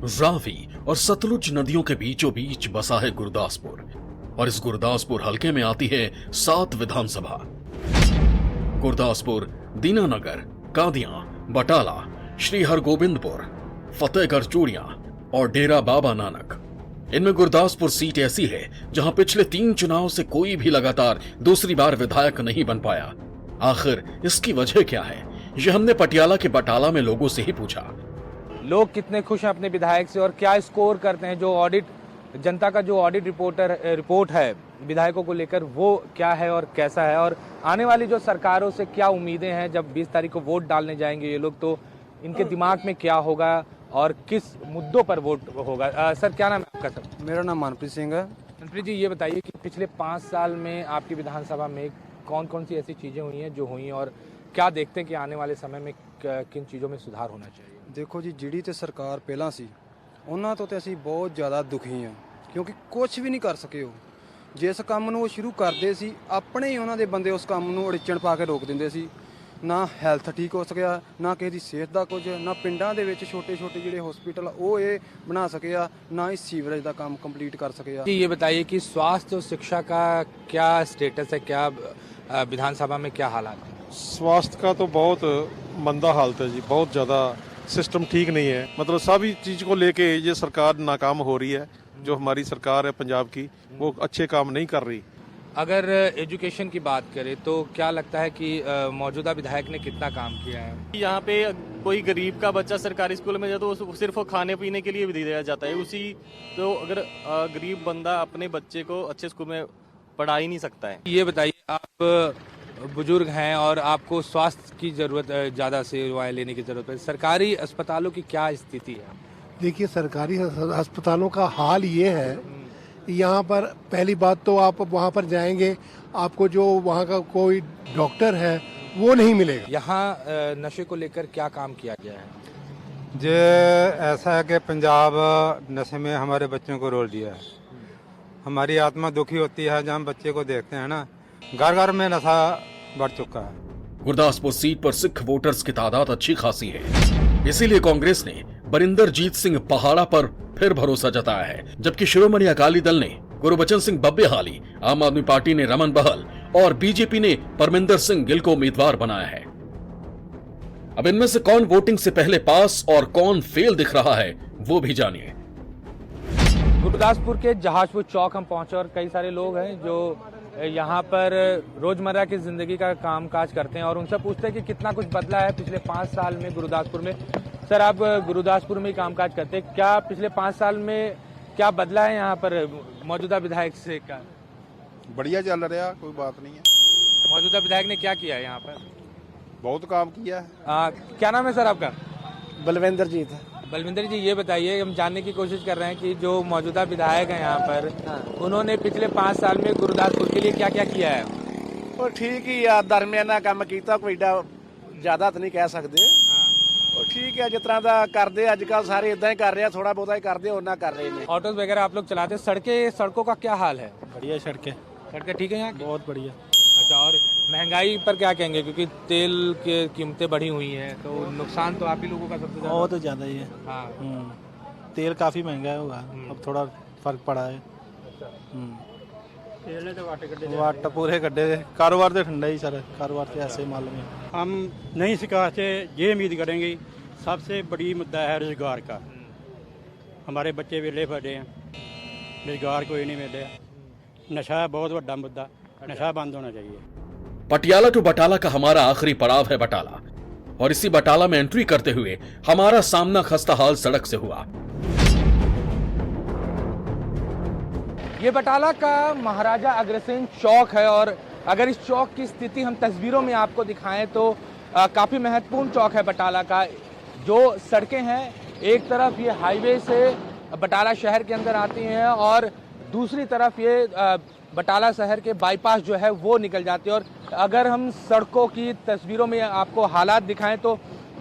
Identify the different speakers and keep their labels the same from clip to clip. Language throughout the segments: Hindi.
Speaker 1: रावी और सतलुज नदियों के बीचों बीच बसा है गुरदासपुर और इस गुरदासपुर हलके में आती है 7 विधानसभा। गुरदासपुर, दीनानगर, कादियां, बटाला, श्री हरगोबिंदपुर, फतेहगढ़ चूड़ियां और डेरा बाबा नानक। इनमें गुरदासपुर सीट ऐसी है जहां पिछले 3 चुनाव से कोई भी लगातार दूसरी बार विधायक नहीं बन पाया। आखिर इसकी वजह क्या है, यह हमने पटियाला के बटाला में लोगों से ही पूछा।
Speaker 2: लोग कितने खुश हैं अपने विधायक से और क्या स्कोर करते हैं, जो ऑडिट जनता का जो ऑडिट रिपोर्ट है विधायकों को लेकर वो क्या है और कैसा है, और आने वाली जो सरकारों से क्या उम्मीदें हैं। जब 20 तारीख को वोट डालने जाएंगे ये लोग, तो इनके दिमाग में क्या होगा और किस मुद्दों पर वोट होगा। सर क्या नाम है आपका? सर
Speaker 3: मेरा नाम मनप्रीत सिंह है।
Speaker 2: मनप्रीत जी, ये बताइए कि पिछले 5 साल में आपकी विधानसभा में कौन कौन सी ऐसी चीज़ें हुई हैं जो हुई, और क्या देखते हैं कि आने वाले समय में किन चीज़ों में सुधार होना चाहिए।
Speaker 3: देखो जी, ਜਿਹੜੀ ਤੇ ਸਰਕਾਰ ਪਹਿਲਾਂ ਸੀ ਉਹਨਾਂ ਤੋਂ ਤੇ ਅਸੀਂ ਬਹੁਤ ਜ਼ਿਆਦਾ ਦੁਖੀ ਹਾਂ, ਕਿਉਂਕਿ ਕੁਝ ਵੀ ਨਹੀਂ ਕਰ ਸਕੇ। ਉਹ ਜਿਸ ਕੰਮ ਨੂੰ ਉਹ ਸ਼ੁਰੂ ਕਰਦੇ ਸੀ ਆਪਣੇ ਹੀ ਉਹਨਾਂ ਦੇ ਬੰਦੇ ਉਸ ਕੰਮ ਨੂੰ ਅੜਿੱਚਣ ਪਾ ਕੇ ਰੋਕ ਦਿੰਦੇ ਸੀ। ਨਾ ਹੈਲਥ ਠੀਕ ਹੋ ਸਕਿਆ, ਨਾ ਕਿਸੇ ਦੀ ਸਿਹਤ ਦਾ ਕੁਝ, ਨਾ ਪਿੰਡਾਂ ਦੇ ਵਿੱਚ ਛੋਟੇ ਛੋਟੇ ਜਿਹੜੇ ਹਸਪੀਟਲ ਉਹ ਇਹ ਬਣਾ ਸਕਿਆ, ਨਾ ਹੀ ਸੀਵਰੇਜ ਦਾ ਕੰਮ ਕੰਪਲੀਟ ਕਰ ਸਕਿਆ।
Speaker 2: जी, ये बताइए कि स्वास्थ्य और शिक्षा का क्या स्टेटस है, क्या विधानसभा में क्या हालात है?
Speaker 4: स्वास्थ्य का तो बहुत मंदा हालत है जी, बहुत ज़्यादा सिस्टम ठीक नहीं है। मतलब सभी चीज़ को लेके ये सरकार नाकाम हो रही है। जो हमारी सरकार है पंजाब की, वो अच्छे काम नहीं कर रही।
Speaker 2: अगर एजुकेशन की बात करें तो क्या लगता है कि मौजूदा विधायक ने कितना काम किया है?
Speaker 5: यहाँ पे कोई गरीब का बच्चा सरकारी स्कूल में जाए तो उसको सिर्फ खाने पीने के लिए भी दिया जाता है उसी। तो अगर गरीब बंदा अपने बच्चे को अच्छे स्कूल में पढ़ा ही नहीं सकता है।
Speaker 2: ये बताइए, आप बुजुर्ग हैं और आपको स्वास्थ्य की जरूरत, ज़्यादा सेवाएं लेने की जरूरत है, सरकारी अस्पतालों की क्या स्थिति है?
Speaker 6: देखिए, सरकारी अस्पतालों का हाल ये है, यहाँ पर पहली बात तो आप वहाँ पर जाएंगे, आपको जो वहाँ का कोई डॉक्टर है वो नहीं मिलेगा।
Speaker 2: यहाँ नशे को लेकर क्या काम किया गया है?
Speaker 7: जो ऐसा है कि पंजाब नशे में हमारे बच्चों को रोल दिया है। हमारी आत्मा दुखी होती है जब हम बच्चे को देखते हैं ना, घर घर में नशा बढ़ चुका है।
Speaker 1: गुरदासपुर सीट पर सिख वोटर्स की तादाद अच्छी खासी है, इसीलिए कांग्रेस ने बरिंदरजीत सिंह पहाड़ा पर फिर भरोसा जताया है, जबकि शिरोमणि अकाली दल ने गुरबचन सिंह बब्बेहाली, आम आदमी पार्टी ने रमन बहल और बीजेपी ने परमिंदर सिंह गिल को उम्मीदवार बनाया है। अब इनमें से कौन वोटिंग से पहले पास और कौन फेल दिख रहा है वो भी जानिए।
Speaker 2: गुरदासपुर के जहाजपुर चौक हम पहुंचे और कई सारे लोग हैं जो यहाँ पर रोजमर्रा की जिंदगी का कामकाज करते हैं और उनसे पूछते हैं कि कितना कुछ बदला है पिछले 5 साल में गुरदासपुर में। सर, आप गुरदासपुर में ही कामकाज करते हैं, क्या पिछले 5 साल में क्या बदला है यहाँ पर मौजूदा विधायक से? का
Speaker 8: बढ़िया चल रहा, कोई बात नहीं है।
Speaker 2: मौजूदा विधायक ने क्या किया है यहाँ पर?
Speaker 8: बहुत काम किया है।
Speaker 2: क्या नाम है सर आपका?
Speaker 3: ਬਲਵਿੰਦਰਜੀਤ।
Speaker 2: बलविंदर जी, ये बताइए, हम जानने की कोशिश कर रहे हैं कि जो मौजूदा विधायक हैं यहाँ पर, उन्होंने पिछले 5 साल में गुरदासपुर के लिए क्या क्या किया है?
Speaker 9: ਉਹ ਠੀਕ ਹੀ ਆ, ਦਰਮਿਆਨਾ ਕੰਮ ਕੀਤਾ, ਕੋਈ ਏਡਾ ਜ਼ਿਆਦਾ ਤਾਂ ਨਹੀਂ ਕਹਿ ਸਕਦੇ। ਉਹ ਠੀਕ ਹੈ, ਜਿਸ ਤਰ੍ਹਾਂ ਦਾ ਕਰਦੇ ਅੱਜ ਕੱਲ ਸਾਰੇ ਇਦਾਂ ਹੀ ਕਰ ਰਹੇ ਆ, ਥੋੜਾ ਬਹੁਤਾ ਹੀ ਕਰਦੇ, ਉਹਨਾਂ कर रहे हैं।
Speaker 2: ऑटोज वगैरह आप लोग चलाते हैं, सड़कों का क्या हाल है?
Speaker 3: बढ़िया सड़कें,
Speaker 2: सड़कें ठीक है यहाँ की?
Speaker 3: बहुत बढ़िया।
Speaker 2: अच्छा, और महंगाई पर क्या कहेंगे, क्योंकि तेल की कीमतें बढ़ी हुई हैं, तो नुकसान तो आप ही लोगों का सबसे ज़्यादा।
Speaker 3: बहुत ज़्यादा ही है।
Speaker 2: हाँ,
Speaker 3: तेल काफ़ी महंगा है, होगा अब थोड़ा फर्क पड़ा है। वाट पूरे कड्डे, कारोबार तो ठंडा ही सर, कारोबार तो ऐसे मालूम है।
Speaker 10: हम नई सरकार से ये उम्मीद करेंगे, सबसे बड़ी मुद्दा है रोजगार का। हमारे बच्चे वेले पड़े हैं, रोजगार कोई नहीं मिल रहा। नशा बहुत बड़ा मुद्दा, नशा बंद होना चाहिए।
Speaker 1: पटियाला टू बटाला का हमारा आखिरी पड़ाव है बटाला, और इसी बटाला में एंट्री करते हुए हमारा सामना खस्ताहाल सड़क से हुआ।
Speaker 2: ये बटाला का महाराजा अग्रसेन चौक है और अगर इस चौक की स्थिति हम तस्वीरों में आपको दिखाएं तो काफ़ी महत्वपूर्ण चौक है बटाला का। जो सड़कें हैं, एक तरफ ये हाईवे से बटाला शहर के अंदर आती हैं और दूसरी तरफ ये बटाला शहर के बाईपास जो है वो निकल जाती है। और अगर हम सड़कों की तस्वीरों में आपको हालात दिखाएं तो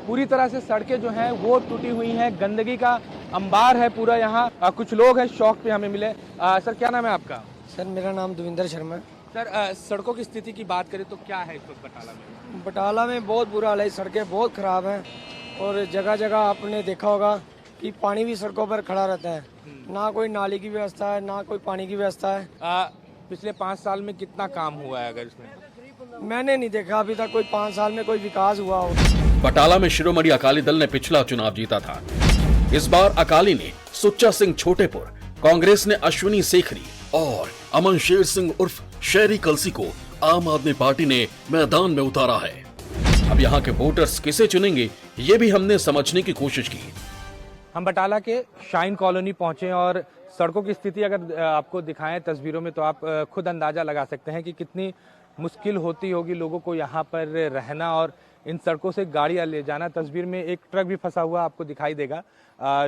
Speaker 2: पूरी तरह से सड़कें जो हैं वो टूटी हुई हैं, गंदगी का अंबार है पूरा यहाँ। कुछ लोग हैं चौक पे हमें मिले। सर, क्या नाम है आपका?
Speaker 3: सर, मेरा नाम देवेंद्र शर्मा है।
Speaker 2: सर, सड़कों की स्थिति की बात करें तो क्या है इस वक्त बटाला में?
Speaker 3: बटाला में बहुत बुरा हाल है, सड़कें बहुत ख़राब हैं और जगह जगह आपने देखा होगा
Speaker 11: कि पानी भी सड़कों पर खड़ा रहता है, ना कोई नाली की व्यवस्था है, ना कोई पानी की व्यवस्था है।
Speaker 2: पिछले 5 साल में कितना काम हुआ है अगर इसमें?
Speaker 11: मैंने नहीं देखा अभी तक कोई 5 साल में कोई विकास हुआ हो।
Speaker 1: बटाला में शिरोमणि अकाली दल ने पिछला चुनाव जीता था। इस बार अकाली ने सुच्चा सिंह छोटेपुर, कांग्रेस ने अश्विनी सेखरी और अमन शेर सिंह उर्फ शेरी कलसी को आम आदमी पार्टी ने मैदान में उतारा है। अब यहाँ के वोटर्स किसे चुनेंगे, ये भी हमने समझने की कोशिश की।
Speaker 2: हम बटाला के शाइन कॉलोनी पहुंचे और सड़कों की स्थिति अगर आपको दिखाएं तस्वीरों में तो आप खुद अंदाजा लगा सकते हैं कि कितनी मुश्किल होती होगी लोगों को यहाँ पर रहना और इन सड़कों से गाड़ियाँ ले जाना। तस्वीर में एक ट्रक भी फंसा हुआ आपको दिखाई देगा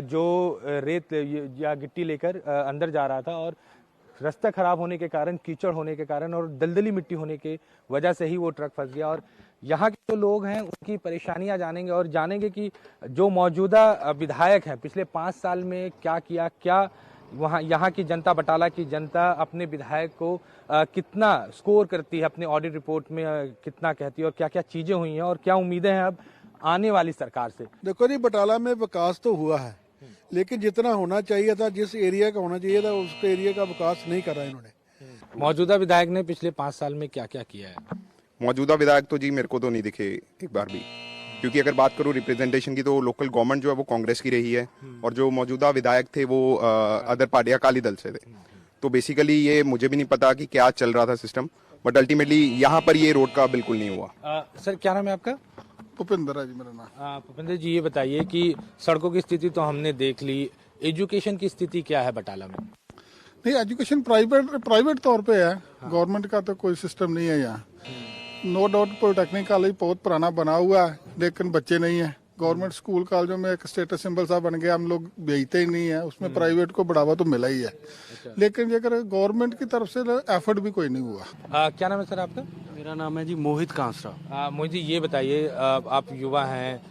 Speaker 2: जो रेत या गिट्टी लेकर अंदर जा रहा था और रास्ता खराब होने के कारण, कीचड़ होने के कारण और दलदली मिट्टी होने की वजह से ही वो ट्रक फंस गया। और यहाँ के जो लोग हैं उनकी परेशानियां जानेंगे और जानेंगे कि जो मौजूदा विधायक हैं पिछले 5 साल में क्या किया, क्या वहाँ यहाँ की जनता, बटाला की जनता अपने विधायक को कितना स्कोर करती है, अपने ऑडिट रिपोर्ट में कितना कहती है और क्या क्या चीजें हुई हैं और क्या उम्मीदें हैं अब आने वाली सरकार से।
Speaker 12: देखो जी, बटाला में विकास तो हुआ है लेकिन जितना होना चाहिए था, जिस एरिया का होना चाहिए था, उस एरिया का विकास नहीं करा इन्होंने।
Speaker 2: मौजूदा विधायक ने पिछले 5 साल में क्या क्या किया है?
Speaker 8: मौजूदा विधायक तो जी मेरे को तो नहीं दिखे एक बार भी, क्योंकि अगर बात करूं रिप्रेजेंटेशन की तो लोकल गवर्नमेंट जो है वो कांग्रेस की रही है और जो मौजूदा विधायक थे वो अदर पार्टी अकाली दल से थे। तो बेसिकली ये मुझे भी नहीं पता कि क्या चल रहा था सिस्टम, बट अल्टीमेटली यहाँ पर ये रोड का बिल्कुल नहीं हुआ।
Speaker 2: सर क्या नाम है आपका?
Speaker 12: भूपेंद्र है जी मेरा नाम।
Speaker 2: भूपेंद्र जी, ये बताइए कि सड़कों की स्थिति तो हमने देख ली, एजुकेशन की स्थिति क्या है बटाला में?
Speaker 12: नहीं, एजुकेशन प्राइवेट तौर पे है, गवर्नमेंट का तो कोई सिस्टम नहीं है यहाँ। नो डाउट पॉलिटेक्निक कॉलेज बहुत पुराना बना हुआ है लेकिन बच्चे नहीं है। गवर्नमेंट स्कूल कॉलेजों में एक स्टेटस सिंबल सा बन गया, हम लोग भेजते ही नहीं है, उसमें प्राइवेट को बढ़ावा तो मिला ही है लेकिन अगर गवर्नमेंट की तरफ से एफर्ट भी कोई नहीं हुआ।
Speaker 2: क्या नाम है सर आपका?
Speaker 13: मेरा नाम है जी मोहित कांसरा।
Speaker 2: मोहित जी, ये बताइए आप युवा हैं,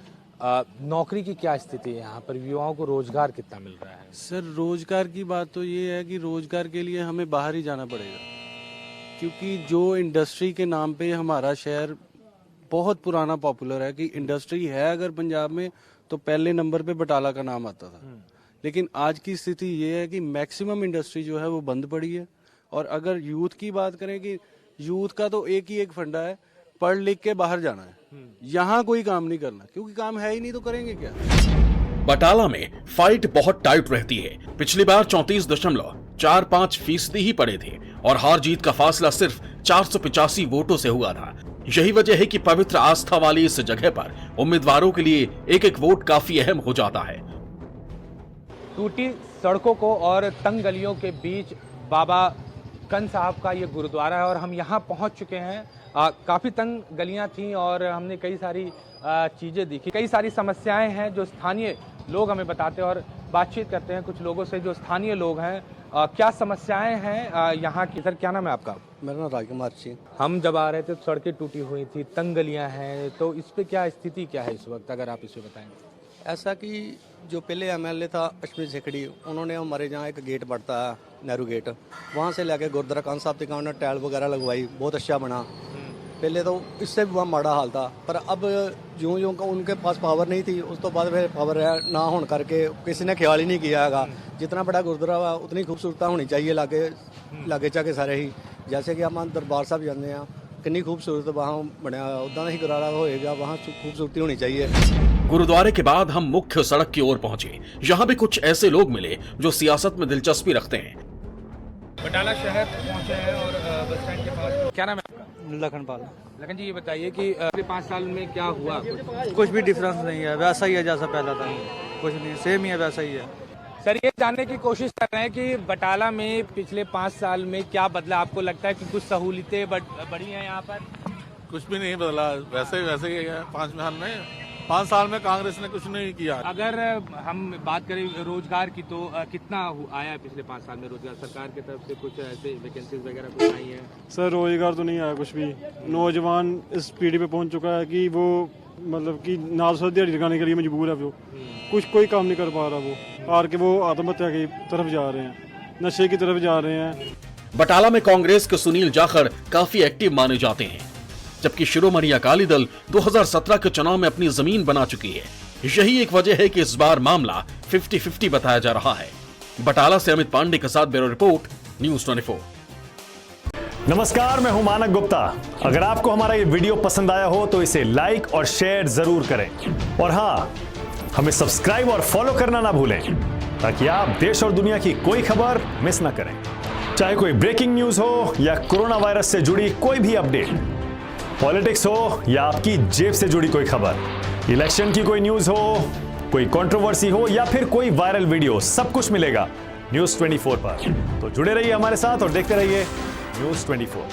Speaker 2: नौकरी की क्या स्थिति है यहाँ पर, युवाओं को रोजगार कितना मिल रहा है?
Speaker 13: सर रोजगार की बात तो ये है कि रोजगार के लिए हमें बाहर ही जाना पड़ेगा, क्योंकि जो इंडस्ट्री के नाम पे हमारा शहर बहुत पुराना पॉपुलर है कि इंडस्ट्री है अगर पंजाब में तो पहले नंबर पे बटाला का नाम आता था। लेकिन आज की स्थिति ये है कि मैक्सिमम इंडस्ट्री जो है वो बंद पड़ी है। और अगर यूथ की बात करें कि यूथ का तो एक ही एक फंडा है, पढ़ लिख के बाहर जाना है, यहाँ कोई काम नहीं करना, क्योंकि काम है ही नहीं तो करेंगे क्या।
Speaker 1: बटाला में फाइट बहुत टाइट रहती है। पिछली बार 34.45% ही पड़े थे और हार जीत का फासला सिर्फ 485 वोटों से हुआ था। यही वजह है कि पवित्र आस्था वाली इस जगह पर उम्मीदवारों के लिए एक एक वोट काफी अहम हो जाता है।
Speaker 2: टूटी सड़कों को और तंग गलियों के बीच बाबा कंद साहब का ये गुरुद्वारा है और हम यहाँ पहुँच चुके हैं। काफ़ी तंग गलियाँ थीं और हमने कई सारी चीज़ें देखी, कई सारी समस्याएं हैं जो स्थानीय लोग हमें बताते हैं और बातचीत करते हैं कुछ लोगों से जो स्थानीय लोग हैं। क्या समस्याएं हैं यहाँ की? सर क्या नाम है आपका?
Speaker 14: मेरा नाम राजकुमार सिंह।
Speaker 2: हम जब आ रहे थे तो सड़कें टूटी हुई थी, तंग गलियाँ हैं, तो इस पे क्या स्थिति क्या है इस वक्त, अगर आप इसे बताएंगे?
Speaker 14: ऐसा कि जो पहले एमएलए था अश्विनी सेखड़ी, उन्होंने हमारे यहाँ एक गेट बढ़ता है नेहरू गेट, वहाँ से लेके गुरुद्वारा कांद साहब तक उन्होंने टाइल वगैरह लगवाई, बहुत अच्छा बना। पहले तो इससे भी वहाँ माड़ा हाल था, पर अब यूँ यूँ उनके पास पावर नहीं थी, उस तो बाद फिर पावर ना होने करके किसी ने ख्याल ही नहीं किया है। जितना बड़ा गुरुद्वारा हुआ उतनी खूबसूरता होनी चाहिए लागे चाके सारे ही। जैसे कि हम दरबार साहब जाते हैं, कितनी खूबसूरत वहाँ बनया, उदा ही गुरुद्वारा होएगा, वहाँ खूबसूरती होनी चाहिए।
Speaker 1: गुरुद्वारे के बाद हम मुख्य सड़क की ओर पहुंचे। यहाँ भी कुछ ऐसे लोग मिले जो सियासत में दिलचस्पी रखते हैं।
Speaker 2: बटाला शहर पहुंचे हैं और बस स्टैंड के पास। क्या नाम है?
Speaker 15: लखनपाल।
Speaker 2: लखन जी, ये बताइए कि पिछले 5 साल में क्या हुआ?
Speaker 15: कुछ भी डिफरेंस नहीं है, वैसा ही है जैसा पहला था, कुछ नहीं, सेम ही है, वैसा ही है।
Speaker 2: सर ये जानने की कोशिश कर रहे हैं कि बटाला में पिछले 5 साल में क्या बदला? आपको लगता है कि कुछ सहूलियतें बढ़ी हैं यहाँ पर?
Speaker 4: कुछ भी नहीं बदला, वैसे ही है 5 साल में कांग्रेस ने कुछ नहीं किया।
Speaker 2: अगर हम बात करें रोजगार की तो कितना आया है पिछले 5 साल में रोजगार? सरकार की तरफ से कुछ ऐसे वैकेंसीज वगैरह कुछ आई है?
Speaker 16: सर रोजगार तो नहीं आया कुछ भी। नौजवान इस पीढ़ी पे पहुंच चुका है कि वो मतलब कि नाल से दिहाड़ी लगाने के लिए मजबूर है, वो कोई काम नहीं कर पा रहा, वो हार के वो आत्महत्या की तरफ जा रहे हैं, नशे की तरफ जा रहे हैं।
Speaker 1: बटाला में कांग्रेस के सुनील जाखड़ काफी एक्टिव माने जाते हैं, जबकि शिरोमणि अकाली दल 2017 के चुनाव में अपनी जमीन बना चुकी है। यही एक वजह है कि इस बार मामला 50-50 बताया जा रहा है। बटाला से अमित पांडे के साथ ब्यूरो रिपोर्ट, न्यूज़ 24।
Speaker 17: नमस्कार, मैं हूं मानक गुप्ता। अगर आपको हमारा ये वीडियो पसंद आया हो तो इसे लाइक और शेयर जरूर करें, और हाँ, हमें सब्सक्राइब और फॉलो करना ना भूलें ताकि आप देश और दुनिया की कोई खबर मिस ना करें। चाहे कोई ब्रेकिंग न्यूज हो या कोरोना वायरस से जुड़ी कोई भी अपडेट, पॉलिटिक्स हो या आपकी जेब से जुड़ी कोई खबर, इलेक्शन की कोई न्यूज हो, कोई कंट्रोवर्सी हो या फिर कोई वायरल वीडियो, सब कुछ मिलेगा न्यूज़ 24 पर। तो जुड़े रहिए हमारे साथ और देखते रहिए न्यूज़ 24।